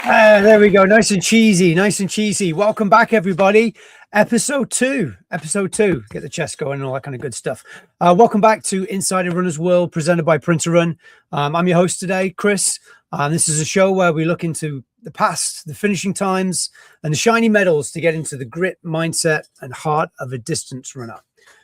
There we go. Nice and cheesy. Nice and cheesy. Welcome back, everybody. Episode two. Get the chest going and all that kind of good stuff. Welcome back to Inside a Runner's World, presented by Print to Run. I'm your host today, Chris. This is a show where we look into the past, the finishing times, and the shiny medals to get into the grit, mindset, and heart of a distance runner.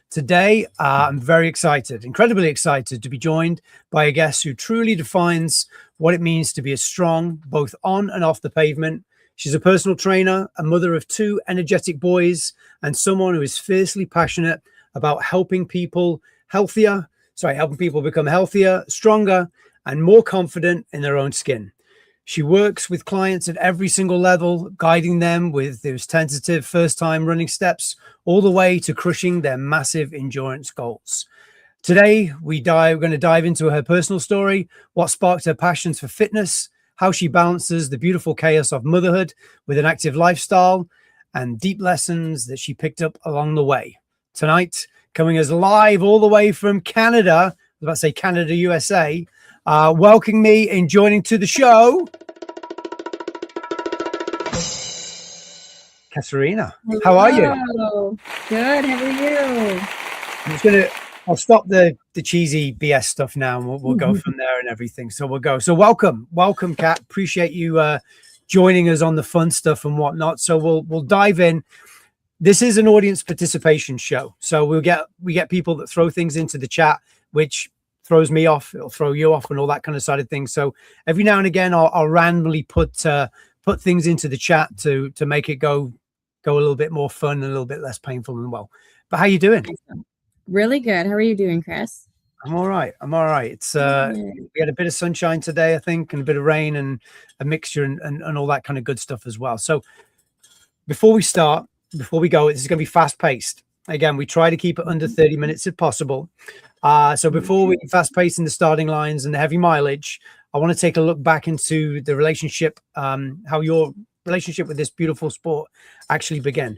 Today, I'm very excited, incredibly excited to be joined by a guest who truly defines what it means to be a strong, both on and off the pavement. She's a personal trainer, a mother of two energetic boys, and someone who is fiercely passionate about helping people become healthier, stronger, and more confident in their own skin. She works with clients at every single level, guiding them with those tentative first-time running steps, all the way to crushing their massive endurance goals. Today, we're going to dive into her personal story, what sparked her passions for fitness, how she balances the beautiful chaos of motherhood with an active lifestyle, and deep lessons that she picked up along the way. Tonight, coming as live all the way from Canada, I was about to say Canada, USA, welcoming me and joining to the show, Katarina. How are you? Good. How are you? I'll stop the cheesy BS stuff now, and we'll go from there and everything. So we'll go. So welcome, Kat. Appreciate you joining us on the fun stuff and whatnot. So we'll dive in. This is an audience participation show, so we get people that throw things into the chat, which throws me off. It'll throw you off, and all that kind of side of things. So every now and again, I'll randomly put things into the chat to make it go a little bit more fun and a little bit less painful and well. But how you doing? Really good. How are you doing, Chris? I'm all right. It's we had a bit of sunshine today, I think, and a bit of rain and a mixture and all that kind of good stuff as well. So before we go, this is going to be fast paced. Again, we try to keep it under 30 minutes if possible. So before we fast pace in the starting lines and the heavy mileage, I want to take a look back into the relationship, how your relationship with this beautiful sport actually began.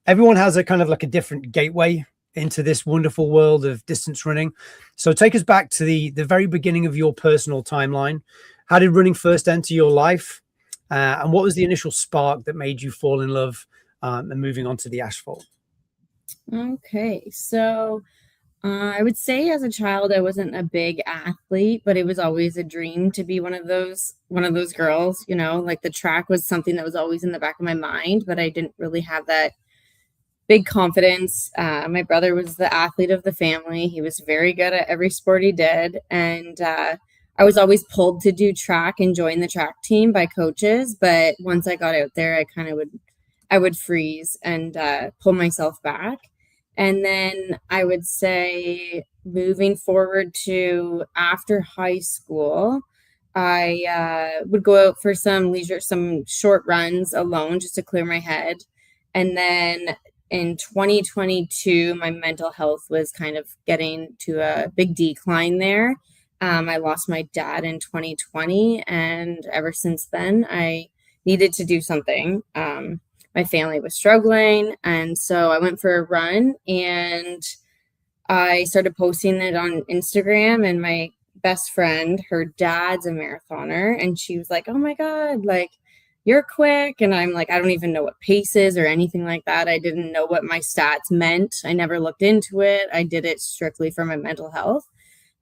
Everyone has a kind of like a different gateway into this wonderful world of distance running. So take us back to the very beginning of your personal timeline. How did running first enter your life? And what was the initial spark that made you fall in love and moving on to the asphalt? Okay. So I would say as a child, I wasn't a big athlete, but it was always a dream to be one of those girls, like the track was something that was always in the back of my mind, but I didn't really have that big confidence. My brother was the athlete of the family. He was very good at every sport he did. And I was always pulled to do track and join the track team by coaches. But once I got out there, I would freeze and pull myself back. And then I would say moving forward to after high school, I would go out for some short runs alone just to clear my head. And then in 2022, my mental health was kind of getting to a big decline there. I lost my dad in 2020, and ever since then, I needed to do something. My family was struggling, and so I went for a run, and I started posting it on Instagram, and my best friend, her dad's a marathoner, and she was like, "Oh my God, like, you're quick." And I'm like, I don't even know what pace is or anything like that. I didn't know what my stats meant. I never looked into it. I did it strictly for my mental health.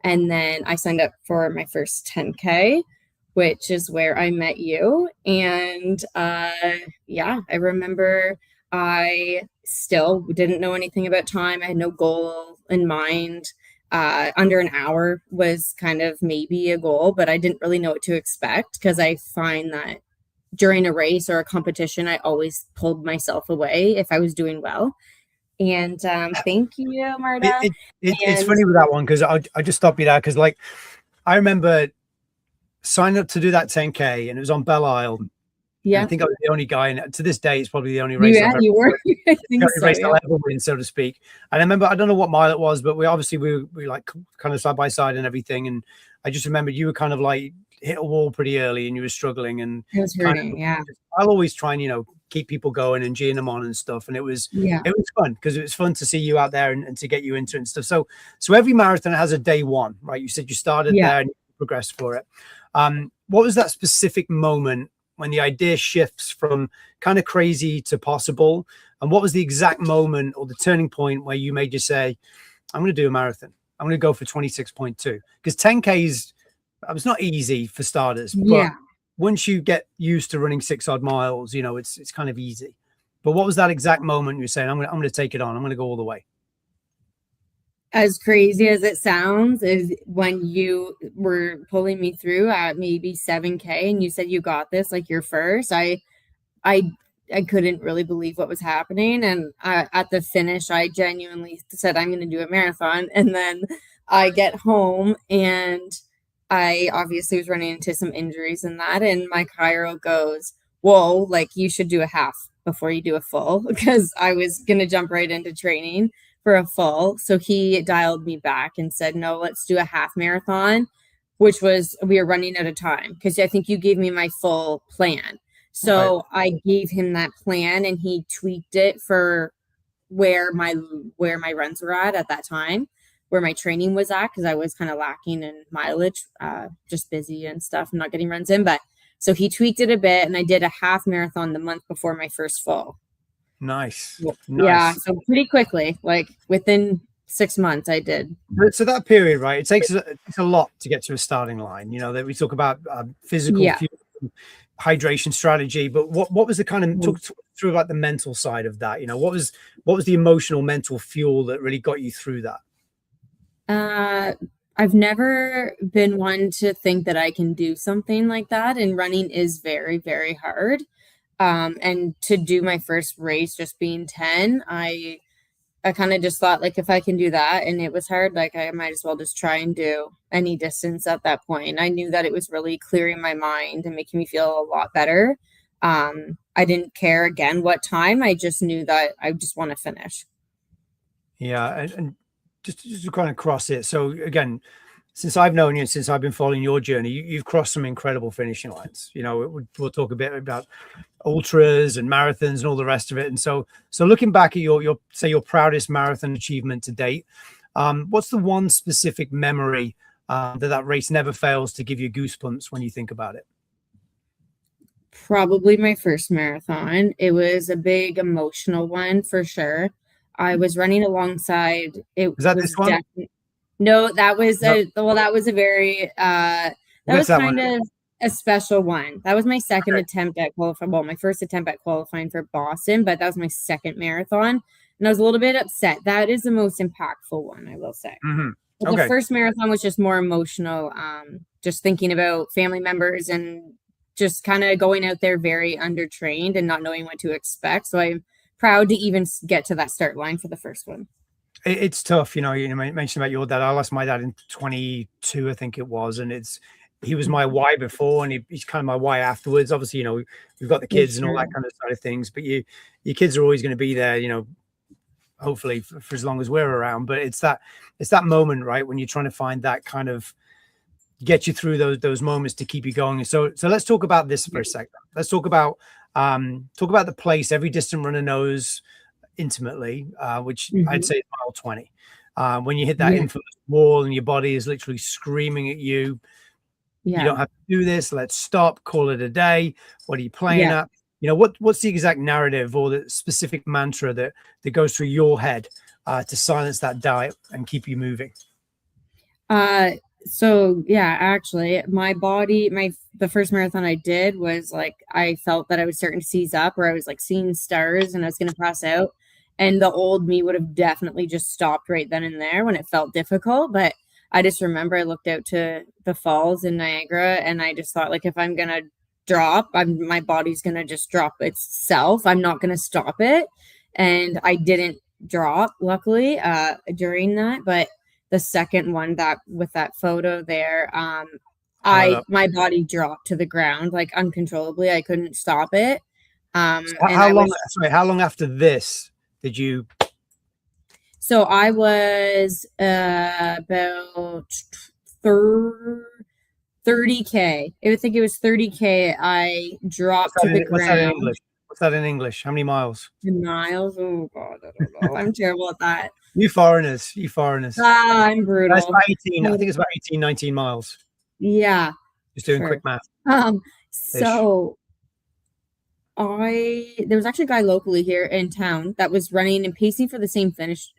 And then I signed up for my first 10K, which is where I met you. And I remember I still didn't know anything about time. I had no goal in mind. Under an hour was kind of maybe a goal, but I didn't really know what to expect, because I find that during a race or a competition, I always pulled myself away if I was doing well. And thank you, Marta. It's funny with that one, because I just stopped you there, because like I remember signing up to do that 10K, and it was on Belle Isle. Yeah, I think I was the only guy, and to this day, it's probably the only race I've ever ever win, so to speak. And I remember, I don't know what mile it was, but we like kind of side by side and everything. And I just remember you were kind of like hit a wall pretty early, and you were struggling, and it was hurting. I'll always try and keep people going and cheering them on and stuff. And it was fun, because it was fun to see you out there and to get you into it and stuff. So every marathon has a day one, right? You said you started there and you progressed for it. What was that specific moment when the idea shifts from kind of crazy to possible? And what was the exact moment or the turning point where you made you say, I'm going to do a marathon. I'm going to go for 26.2, because 10K is, it's not easy for starters, but once you get used to running 6 odd miles, you know, it's kind of easy. But what was that exact moment you're saying, I'm going to take it on. I'm going to go all the way? As crazy as it sounds, is when you were pulling me through at maybe 7K and you said you got this, like you're first. I couldn't really believe what was happening. And at the finish, I genuinely said, I'm going to do a marathon. And then I get home and I obviously was running into some injuries in that. And my chiro goes, whoa, like you should do a half before you do a full, because I was going to jump right into training for a full. So he dialed me back and said, no, let's do a half marathon, which was, we were running out of time, because I think you gave me my full plan. So I gave him that plan and he tweaked it for where my runs were at that time, where my training was at, because I was kind of lacking in mileage, just busy and stuff, and not getting runs in. But so he tweaked it a bit, and I did a half marathon the month before my first full. Nice. Yeah, so pretty quickly, like within 6 months I did. So that period, right, it takes a lot to get to a starting line. You know, that we talk about physical fuel, hydration strategy, but what was the kind of talk through about the mental side of that? You know, what was the emotional mental fuel that really got you through that? I've never been one to think that I can do something like that, and running is very, very hard. And to do my first race just being 10, I kind of just thought, like, if I can do that and it was hard, like I might as well just try and do any distance at that point. I knew that it was really clearing my mind and making me feel a lot better. I didn't care again what time. I just knew that I just want to finish. Yeah, and just to kind of cross it. So again, since I've known you, since I've been following your journey, you've crossed some incredible finishing lines. You know, we'll talk a bit about ultras and marathons and all the rest of it. And so looking back at your say your proudest marathon achievement to date, what's the one specific memory that race never fails to give you goosebumps when you think about it? Probably my first marathon. It was a big emotional one for sure. I was running alongside. Was that this one? No, that was that was a very that was kind of a special one. That was my second attempt at qualifying. Well, my first attempt at qualifying for Boston, but that was my second marathon, and I was a little bit upset. That is the most impactful one, I will say. But the first marathon was just more emotional. Just thinking about family members and just kind of going out there very undertrained and not knowing what to expect. So I'm proud to even get to that start line for the first one. It's tough, you mentioned about your dad. I lost my dad in 22, I think it was, and he was my why before, and he's kind of my why afterwards. Obviously, we've got the kids and all that kind of side of things, but your kids are always going to be there, hopefully for as long as we're around. But it's that moment, right, when you're trying to find that kind of get you through those moments to keep you going. So let's talk about this for a second. Let's talk about the place every distant runner knows intimately, which I'd say is mile 20. When you hit that infamous wall and your body is literally screaming at you, you don't have to do this, let's stop, call it a day. What are you playing at? What's the exact narrative or the specific mantra that goes through your head to silence that doubt and keep you moving? So yeah, actually my body, the first marathon I did was like, I felt that I was starting to seize up, where I was like seeing stars and I was going to pass out. And the old me would have definitely just stopped right then and there when it felt difficult. But I just remember I looked out to the falls in Niagara and I just thought, like, if I'm going to drop, my body's going to just drop itself. I'm not going to stop it. And I didn't drop, luckily, during that. But the second one, that with that photo there, my body dropped to the ground like uncontrollably. I couldn't stop it. How long after this did you? So I was about 30K. I think it was 30K. I dropped to the ground. What's that in English? How many miles? In miles? Oh God, I don't know. I'm terrible at that. You foreigners. I'm brutal. That's about 18. I think it's about 18, 19 miles. Yeah. Just doing quick math. So There was actually a guy locally here in town that was running and pacing for the same finish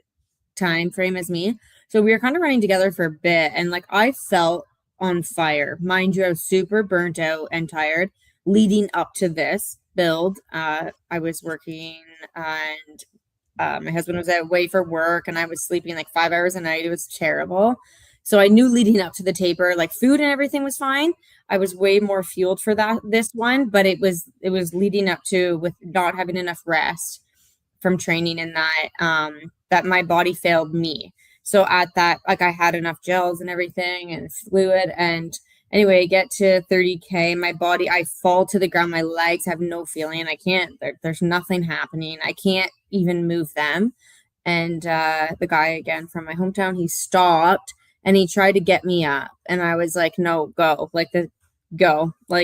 time frame as me. So we were kind of running together for a bit, and like I felt on fire. Mind you, I was super burnt out and tired leading up to this build. I was working and my husband was away for work and I was sleeping like 5 hours a night. It was terrible. So I knew leading up to the taper, like food and everything was fine. I was way more fueled for this one, but it was leading up to with not having enough rest from training and that my body failed me. So at that, like I had enough gels and everything and fluid. And anyway, I get to 30K, my body, I fall to the ground. My legs have no feeling. I can't, there's nothing happening. I can't even move them. And the guy again from my hometown, he stopped and he tried to get me up. And I was like, no, go, like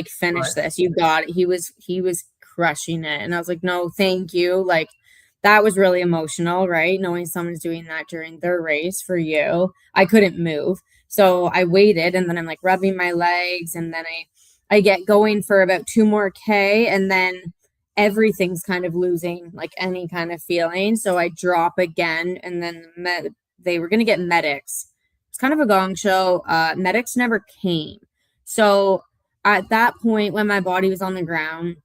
finish Right. this. You got it. He was crushing it. And I was like, no, thank you. Like, that was really emotional, right? Knowing someone's doing that during their race for you. I couldn't move. So I waited and then I'm like rubbing my legs and then I get going for about 2 more K and then everything's kind of losing like any kind of feeling. So I drop again and then they were going to get medics. It's kind of a gong show. Medics never came. So at that point when my body was on the ground,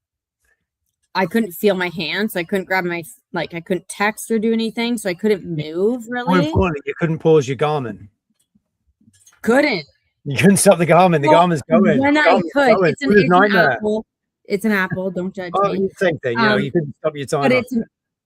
I couldn't feel my hands. So I couldn't grab I couldn't text or do anything. So I couldn't move More really. importantly, you couldn't pause your Garmin. Couldn't. You couldn't stop the Garmin. The Garmin's going. When I could. Going. It's an Apple. It's an Apple. Don't judge me. Same thing. You couldn't stop your timer. But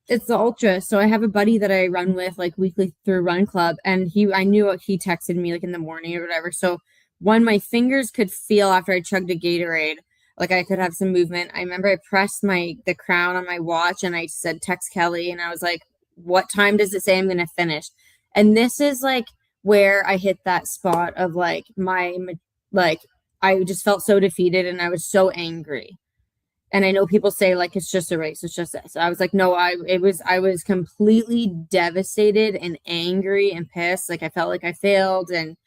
it's the Ultra. So I have a buddy that I run with like weekly through Run Club, and I knew he texted me like in the morning or whatever. So when my fingers could feel after I chugged a Gatorade, like I could have some movement. I remember I pressed the crown on my watch and I said, text Kelly. And I was like, what time does it say I'm going to finish? And this is like where I hit that spot of like I just felt so defeated and I was so angry. And I know people say like, it's just a race. It's just this. I was like, no, I was completely devastated and angry and pissed. Like I felt like I failed. And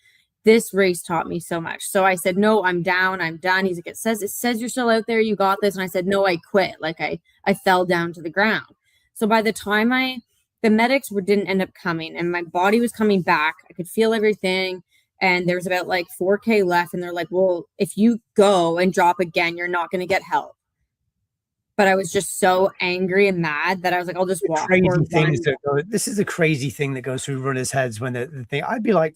this race taught me so much. So I said, no, I'm down. I'm done. He's like, it says you're still out there. You got this. And I said, no, I quit. Like I fell down to the ground. So by the time the medics didn't end up coming and my body was coming back, I could feel everything. And there was about like 4K left. And they're like, well, if you go and drop again, you're not going to get help. But I was just so angry and mad that I was like, I'll just walk. This is a crazy thing that goes through runners' heads when the thing, I'd be like,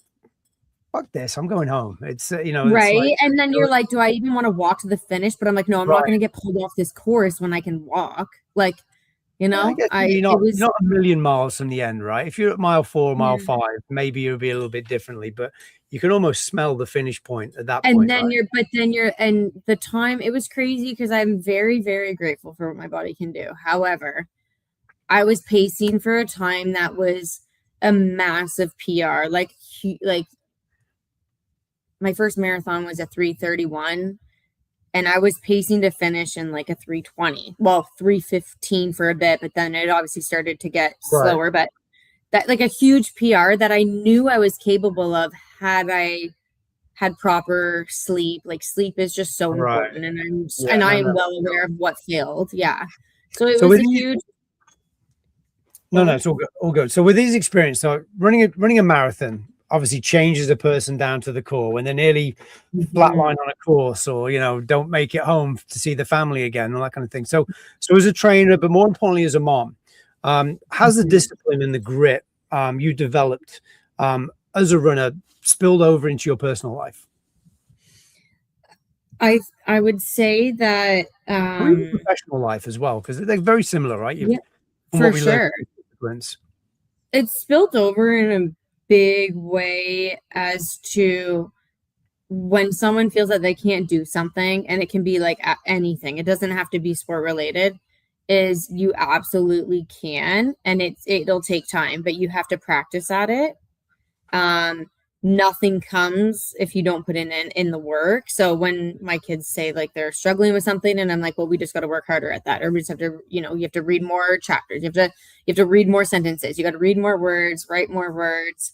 fuck this, I'm going home. It's right. Like, and then you're like, do I even want to walk to the finish? But I'm like, no, I'm not going to get pulled off this course when I can walk. Like, you're not a million miles from the end, right? If you're at mile 4, mile 5, maybe it'll be a little bit differently, but you can almost smell the finish point at that point. And the time, it was crazy because I'm very, very grateful for what my body can do. However, I was pacing for a time that was a massive PR, like my first marathon was a 3:31 and I was pacing to finish in like a 3:20. Well, 3:15 for a bit, but then it obviously started to get slower. But that like a huge PR that I knew I was capable of had I had proper sleep. Like sleep is just so important. And I am well aware of what failed. Yeah. So it was a huge. No, it's all good. So with these experience, so running a marathon obviously changes a person down to the core when they're nearly flatline on a course or, don't make it home to see the family again, all that kind of thing. So as a trainer, but more importantly, as a mom, how's the discipline and the grit you developed as a runner spilled over into your personal life? I would say that professional life as well, because they're very similar, right? Yeah, for sure. It's spilled over in a big way as to when someone feels that they can't do something, and it can be like anything, it doesn't have to be sport related, is you absolutely can, and it'll take time, but you have to practice at it. Nothing comes if you don't put in the work. So when my kids say like they're struggling with something and I'm like, well, we just got to work harder at that, or we just have to, you have to read more chapters, you have to read more sentences, you got to read more words, write more words.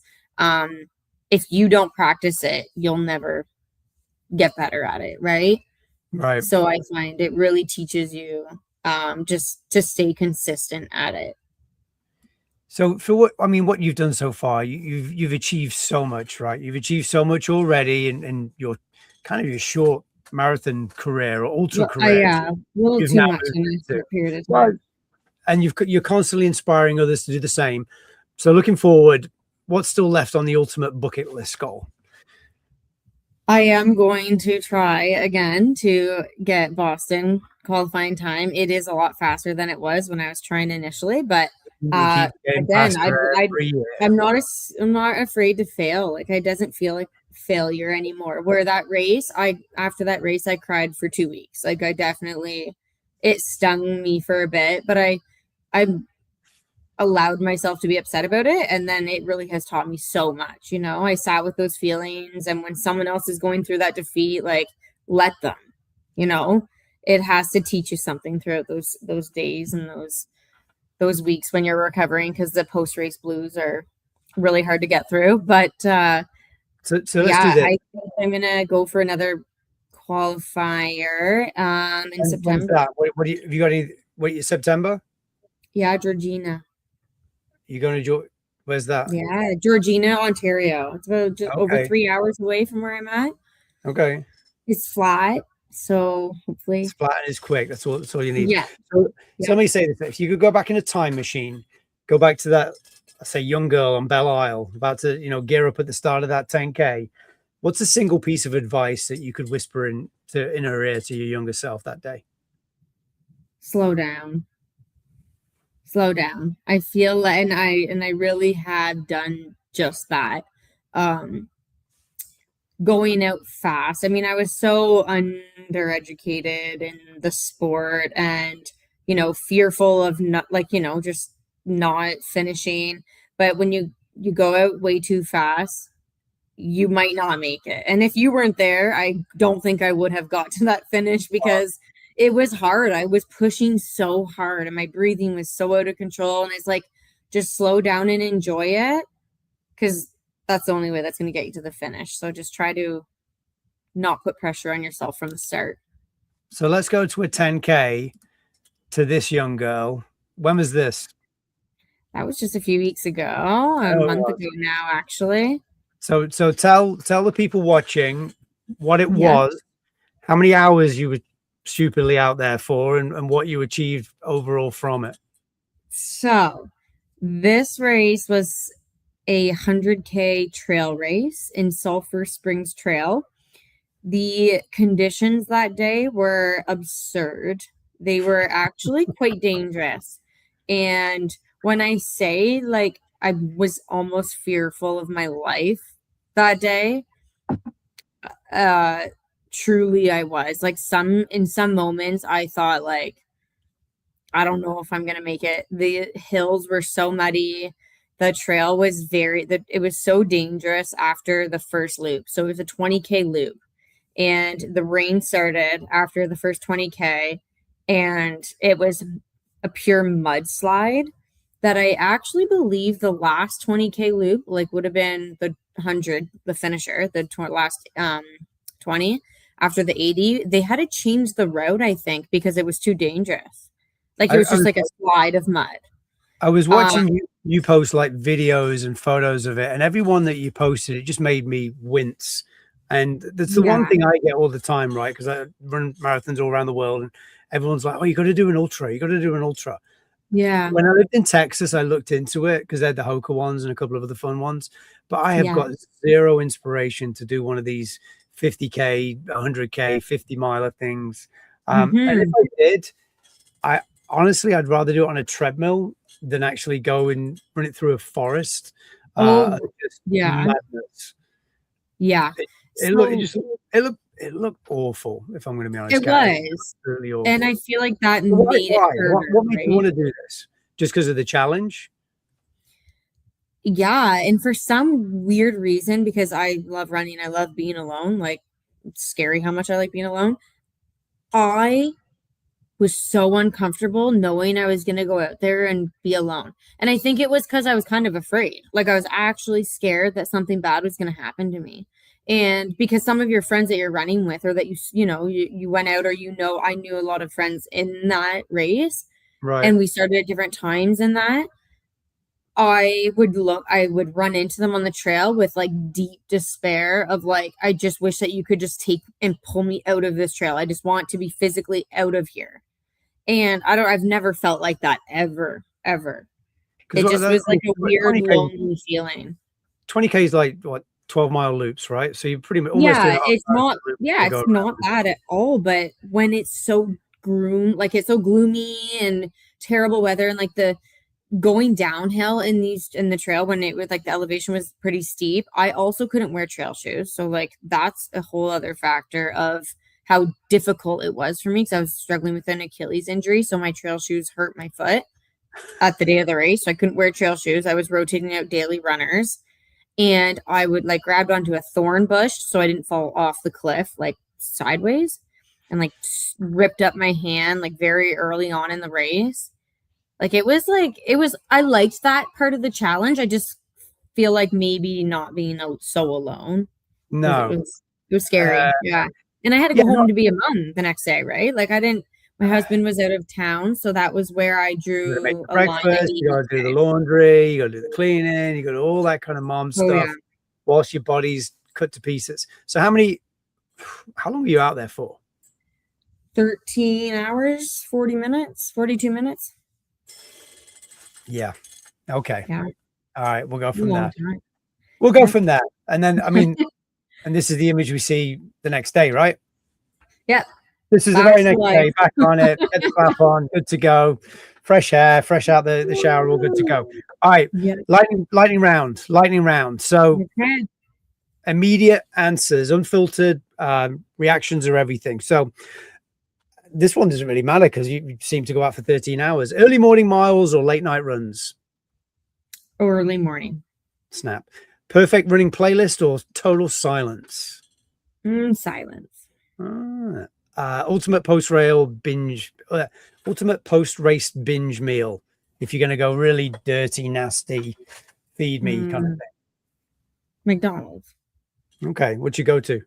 If you don't practice it, you'll never get better at it, right? Right. So I find it really teaches you just to stay consistent at it. So for what you've done so far, you've achieved so much, right? You've achieved so much already in your kind of your short marathon career or ultra Well, career. yeah, a little You've too now much moved in a into. short period of Well, time. and you're constantly inspiring others to do the same. So looking forward, what's still left on the ultimate bucket list goal? I am going to try again to get Boston qualifying time. It is a lot faster than it was when I was trying initially, but You keep getting again, faster every year. I'm not afraid to fail. Like it doesn't feel like failure anymore. Where that race, after that race, I cried for 2 weeks. Like I definitely, it stung me for a bit, but I allowed myself to be upset about it, and then it really has taught me so much. I sat with those feelings, and when someone else is going through that defeat, like let them. you know it has to teach you something throughout those days and those weeks when you're recovering, because the post race blues are really hard to get through. But So let's do yeah, this. I think I'm gonna go for another qualifier in When's September. that? What do you have you got any? What, September? Yeah, Georgina. You going to where's that? Yeah, Georgina, Ontario. It's about just over Okay. 3 hours away from where I'm at. Okay. It's flat, so hopefully. It's flat and it's quick. That's all you need. Yeah, So yeah. somebody say this: if you could go back in a time machine, go back to that, let's say, young girl on Belle Isle, about to gear up at the start of that 10K. What's a single piece of advice that you could whisper in her ear to your younger self that day? Slow down. Slow down. I feel, and I really have done just that. Going out fast. I mean, I was so undereducated in the sport, and fearful of not, like, just not finishing. But when you go out way too fast, you might not make it. And if you weren't there, I don't think I would have got to that finish, because it was hard. I was pushing so hard and my breathing was so out of control. And it's like, just slow down and enjoy it, because that's the only way that's going to get you to the finish. So just try to not put pressure on yourself from the start. So let's go to a 10K to this young girl. When was this? That was just a few weeks ago, a month ago now, actually. So tell the people watching what it Yeah. was, how many hours you were stupidly out there for, and what you achieved overall from it. So this race was a 100K trail race in Sulphur Springs Trail. The conditions that day were absurd. They were actually quite dangerous. And when I say, like, I was almost fearful of my life that day, truly I was. Like, in some moments I thought, like, I don't know if I'm gonna make it. The hills were so muddy. The trail was it was so dangerous after the first loop. So it was a 20K loop, and the rain started after the first 20K, and it was a pure mudslide that I actually believe the last 20K loop, like, would have been the 100, the finisher, the last 20. After the 80, they had to change the route, I think, because it was too dangerous. Like, it was just like a slide of mud. I was watching you post like videos and photos of it, and every one that you posted, it just made me wince. And that's the one thing I get all the time, right? Because I run marathons all around the world, and everyone's like, "Oh, you got to do an ultra. You got to do an ultra." Yeah. When I lived in Texas, I looked into it because they had the Hoka ones and a couple of other fun ones. But I have got zero inspiration to do one of these 50K, 100K, 50-miler things. And if I did, honestly, I'd rather do it on a treadmill than actually go and run it through a forest. Madness. Yeah. It looked awful, if I'm going to be honest. It was really awful. And I feel like that made it harder. What made you want to do this? Just because of the challenge? Yeah, and for some weird reason, because I love running, I love being alone. Like, it's scary how much I like being alone. I was so uncomfortable knowing I was going to go out there and be alone. And I think it was because I was kind of afraid. Like, I was actually scared that something bad was going to happen to me. And because some of your friends that you're running with, or that you went out, or I knew a lot of friends in that race, Right. and we started at different times in that, I would run into them on the trail with like deep despair of like, I just wish that you could just take and pull me out of this trail. I just want to be physically out of here. And I've never felt like that ever, ever. It just was like a weird, 20K, lonely feeling. 20K is like what, 12-mile loops, right? So you're pretty much almost doing it's not bad at all. But when it's so it's so gloomy and terrible weather, and like the going downhill in the trail, when it was like the elevation was pretty steep, I also couldn't wear trail shoes. So like that's a whole other factor of how difficult it was for me, because I was struggling with an Achilles injury. So my trail shoes hurt my foot at the day of the race. So I couldn't wear trail shoes. I was rotating out daily runners, and I would like grab onto a thorn bush so I didn't fall off the cliff like sideways, and like ripped up my hand like very early on in the race. Like it was I liked that part of the challenge. I just feel like maybe not being so alone. No, it was scary. Yeah. And I had to go home to be a mom the next day, right? Like my husband was out of town, so that was where I drew make the a line. breakfast, you gotta do the laundry, you gotta do the cleaning, you gotta do all that kind of mom stuff whilst your body's cut to pieces. So how long were you out there for? 13 hours, 40 minutes, 42 minutes. Yeah. Okay. Yeah. All right. We'll go from there. Time. We'll go from there. And then, I mean, and this is the image we see the next day, right? Yeah. This is the very next day. Back on it. Get the clap on. Good to go. Fresh hair, fresh out the shower. All good to go. All right. Yeah. Lightning round. So immediate answers, unfiltered reactions are everything. So this one doesn't really matter because you seem to go out for 13 hours. Early morning miles or late night runs? Early morning. Snap. Perfect running playlist or total silence? Silence. Ultimate post-race binge meal. If you're going to go really dirty, nasty, feed me kind of thing. McDonald's. Okay. What'd you go to?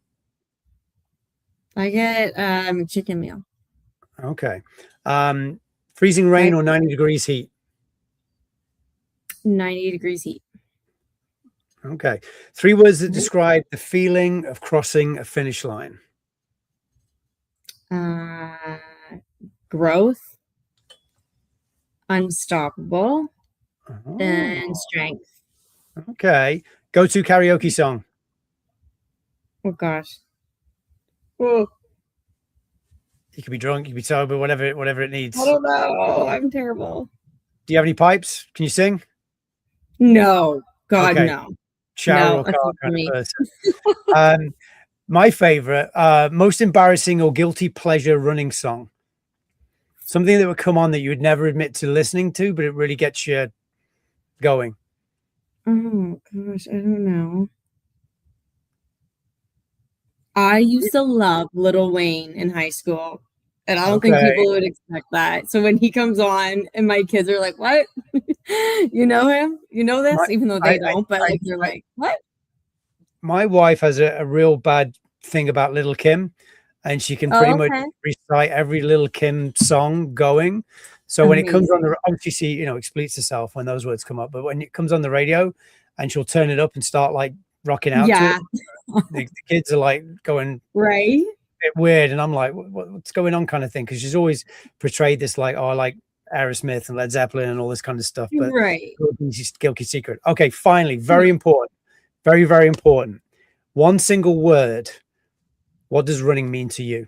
I get chicken meal. Okay. Freezing rain or 90 degrees heat? 90 degrees heat. Okay. 3 words that describe the feeling of crossing a finish line. Growth, unstoppable, and strength. Okay. Go-to karaoke song. Oh gosh. Oh. You could be drunk, you could be sober, whatever it needs. I don't know. I'm terrible. Do you have any pipes? Can you sing? No. God, okay. no. Shower or car kind of person. My favorite, most embarrassing or guilty pleasure running song. Something that would come on that you would never admit to listening to, but it really gets you going. Oh gosh, I don't know. I used to love Lil Wayne in high school, and I don't think people would expect that. So when he comes on and my kids are like, what? You know him? You know this? Even though they don't, but like they're like, what? My wife has a real bad thing about Little Kim, and she can pretty much recite every Little Kim song going. So when it comes on the, obviously she, exletes herself when those words come up, but when it comes on the radio and she'll turn it up and start like rocking out to it, the kids are like going right, a bit weird, and I'm like, what's going on kind of thing, because she's always portrayed this like, oh, I like Aerosmith and Led Zeppelin and all this kind of stuff, but guilty secret. Okay, finally, very important, very, very important. One single word. What does running mean to you?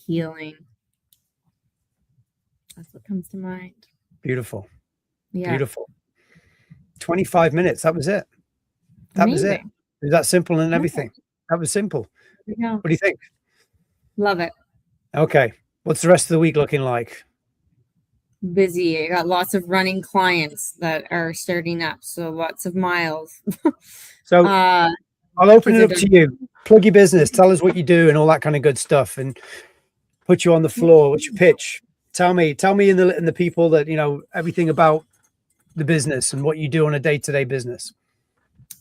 Healing. That's what comes to mind. Beautiful. Yeah. Beautiful. 25 minutes. That was it. That was it. It was that simple and everything. That was simple. Yeah. What do you think? Love it. Okay. What's the rest of the week looking like? Busy. I got lots of running clients that are starting up, so lots of miles. So I'll open it up to you. Plug your business. Tell us what you do and all that kind of good stuff, and put you on the floor. What's your pitch? Tell me in the people that, everything about the business and what you do on a day-to-day business.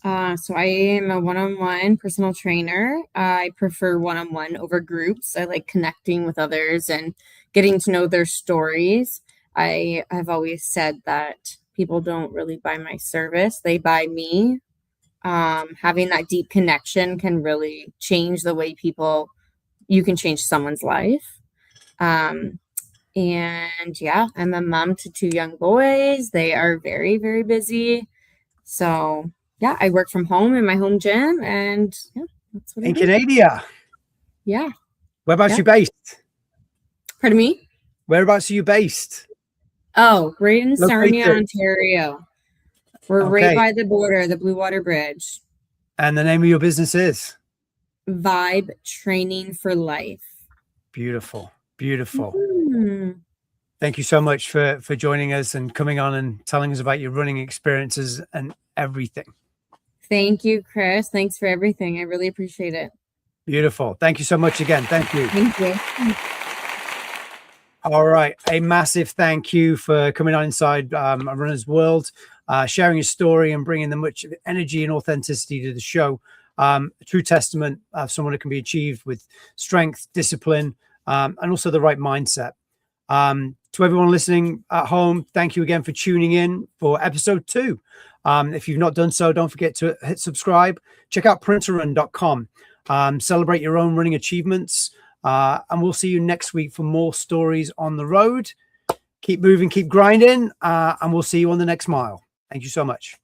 So I am a one-on-one personal trainer. I prefer one-on-one over groups. I like connecting with others and getting to know their stories. I have always said that people don't really buy my service, they buy me. Having that deep connection can really change the way you can change someone's life. Um, and yeah, I'm a mom to two young boys. They are very, very busy. So yeah, I work from home in my home gym, and yeah, that's what I In do. Canada. Yeah. Whereabouts Yeah. you based? Pardon me? Whereabouts are you based? Oh, right in Sarnia, Located. Ontario. We're right Okay. by the border, the Blue Water Bridge. And the name of your business is? Vibe Training for Life. Beautiful. Beautiful. Mhm. Thank you so much for joining us and coming on and telling us about your running experiences and everything. Thank you, Chris. Thanks for everything. I really appreciate it. Beautiful. Thank you so much again. Thank you. Thank you. All right. A massive thank you for coming on inside a runner's world, sharing your story and bringing the much energy and authenticity to the show. A true testament of someone who can be achieved with strength, discipline, and also the right mindset. To everyone listening at home, thank you again for tuning in for episode 2. If you've not done so, don't forget to hit subscribe. Check out printerrun.com. Celebrate your own running achievements. And we'll see you next week for more stories on the road. Keep moving, keep grinding, and we'll see you on the next mile. Thank you so much.